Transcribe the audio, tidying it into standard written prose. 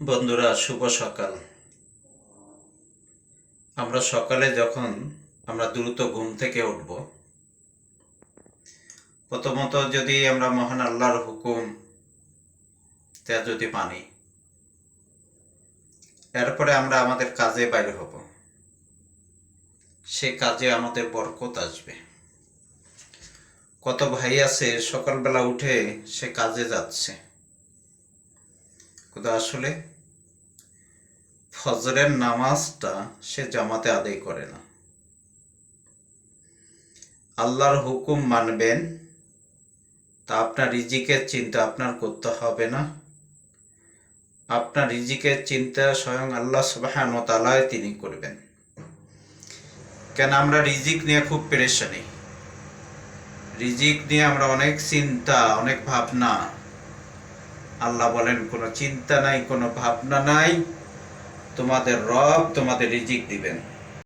বন্ধুরা, শুভ সকাল। আমরা সকালে যখন দ্রুত ঘুম থেকে উঠব, প্রথমত যদি আমরা মহান আল্লাহর হুকুম তা যদি মানি, এরপরে আমরা আমাদের কাজে বাইর হব, সে কাজে আমাদের বরকত আসবে। কত ভাই আছে সকালবেলা উঠে সে কাজে যাচ্ছে, কিন্তু আসলে ফজরের নামাজটা সে জামাতে আদায় করে না। আল্লাহর হুকুম মানবেন, তা আপনার রিজিকের চিন্তা আপনার করতে হবে না। আপনার রিজিকের চিন্তা স্বয়ং আল্লাহ সুবহানাহু ওয়া তাআলা তিনি করবেন। কেন আমরা রিজিক নিয়ে খুব পেরেশানি, রিজিক নিয়ে আমরা অনেক চিন্তা, অনেক ভাবনা। আল্লাহ বলেন কোনো চিন্তা নাই, কোনো ভাবনা নাই, তোমাদের রব তোমাদের রিজিক দিবেন।